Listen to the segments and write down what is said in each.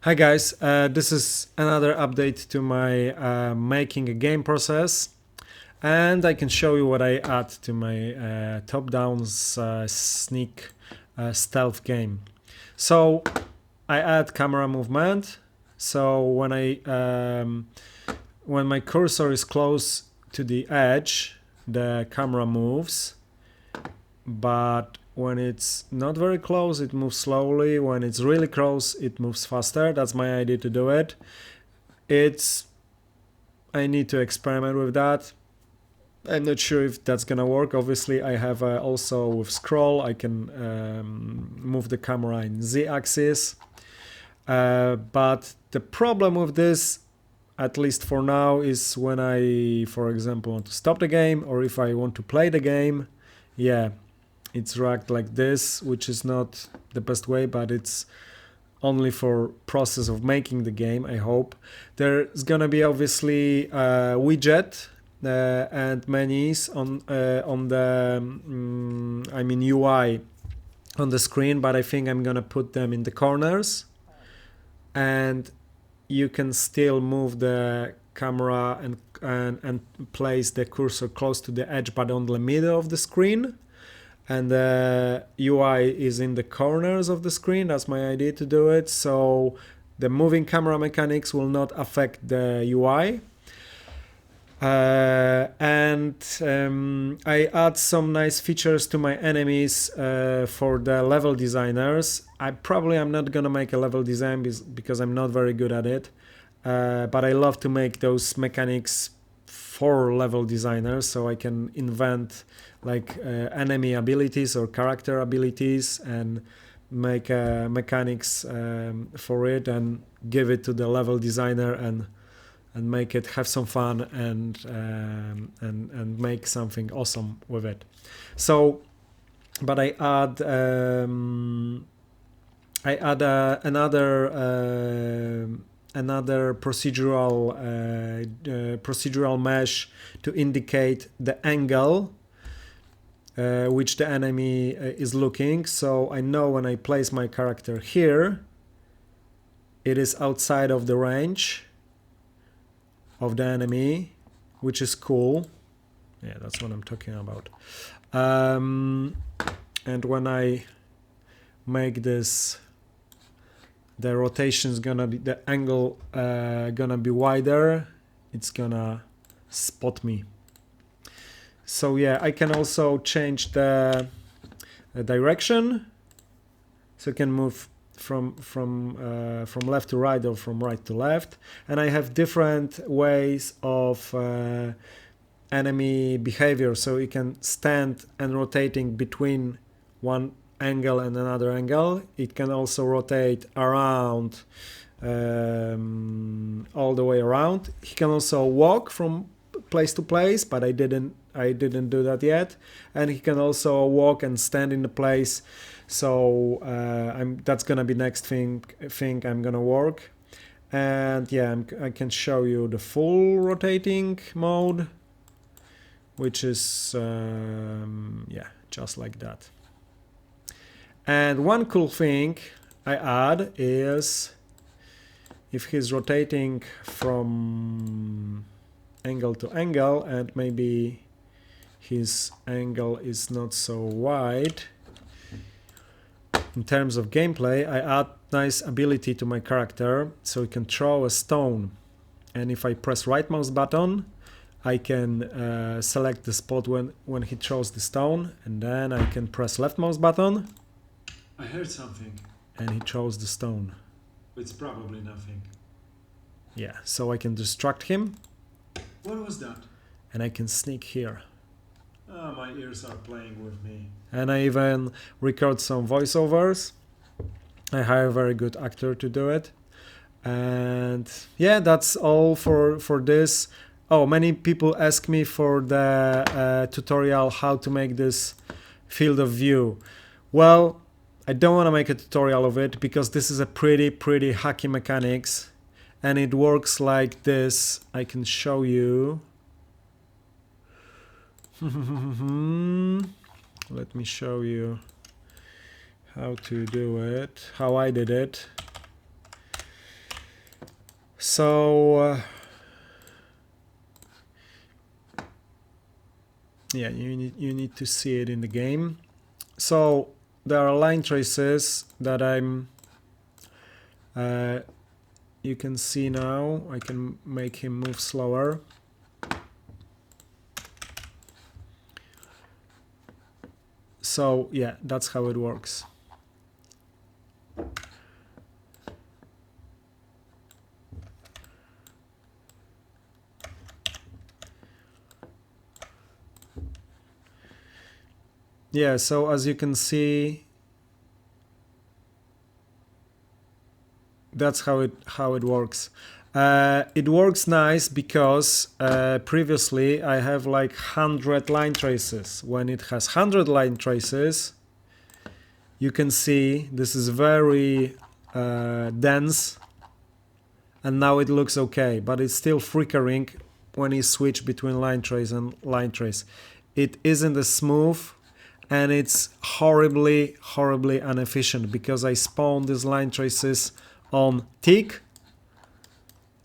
Hi guys, this is another update to my making a game process, and I can show you what I add to my top-down sneak stealth game. So I add camera movement. So when my cursor is close to the edge, the camera moves, but when it's not very close, it moves slowly. When it's really close, it moves faster. That's my idea to do it. I need to experiment with that. I'm not sure if that's gonna work. Obviously, I have also with scroll, I can move the camera in Z-axis. But the problem with this, at least for now, is when I, for example, want to stop the game, or if I want to play the game, yeah, it's racked like this, which is not the best way, but it's only for process of making the game, I hope. There's gonna be obviously a widget and menus on the UI on the screen, but I think I'm gonna put them in the corners, and you can still move the camera and place the cursor close to the edge, but on the middle of the screen. And the UI is in the corners of the screen. That's my idea to do it. So the moving camera mechanics will not affect the UI. I add some nice features to my enemies for the level designers. I'm not gonna make a level design because I'm not very good at it. But I love to make those mechanics for level designers, so I can invent like enemy abilities or character abilities and make mechanics for it and give it to the level designer and make it have some fun and make something awesome with it. So, but I add another procedural mesh to indicate the angle which the enemy is looking. So I know when I place my character here, it is outside of the range of the enemy, which is cool. Yeah, that's what I'm talking about. And when I make this, the rotation's gonna be, the angle gonna be wider, it's gonna spot me. So yeah, I can also change the direction, so I can move from left to right or from right to left, and I have different ways of enemy behavior, so you can stand and rotating between one angle and another angle. It can also rotate around all the way around. He can also walk from place to place, but I didn't do that yet. And he can also walk and stand in the place. So that's gonna be next thing I'm gonna work. And yeah, I can show you the full rotating mode, which is yeah, just like that. And one cool thing I add is if he's rotating from angle to angle and maybe his angle is not so wide. In terms of gameplay, I add nice ability to my character, so he can throw a stone, and if I press right mouse button, I can select the spot when he throws the stone, and then I can press left mouse button. I heard something. And he throws the stone. It's probably nothing. Yeah, so I can distract him. What was that? And I can sneak here. Ah, my ears are playing with me. And I even record some voiceovers. I hire a very good actor to do it. And yeah, that's all for this. Oh, many people ask me for the tutorial how to make this field of view. Well, I don't want to make a tutorial of it because this is a pretty hacky mechanics, and it works like this. I can show you. Let me show you how to do it, how I did it. So yeah, you need to see it in the game. So there are line traces that you can see now. I can make him move slower. So yeah, that's how it works. Yeah, so as you can see, that's how it works. It works nice because previously I have like 100 line traces. When it has 100 line traces, you can see this is very dense, and now it looks okay, but it's still flickering when you switch between line trace and line trace. It isn't as smooth, and it's horribly inefficient because I spawn these line traces on tick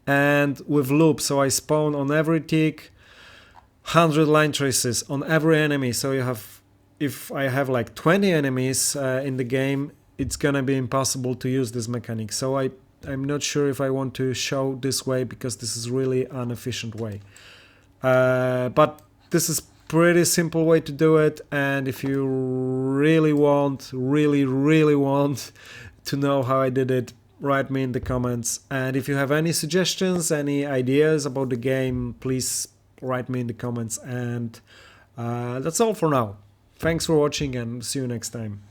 and with loop. So I spawn on every tick 100 line traces on every enemy. So you have, if I have like 20 enemies in the game, it's gonna be impossible to use this mechanic. So I'm not sure if I want to show this way because this is really an inefficient way. But this is pretty simple way to do it, and if you really want to know how I did it, write me in the comments. And if you have any suggestions, any ideas about the game, please write me in the comments. And that's all for now. Thanks for watching, and see you next time.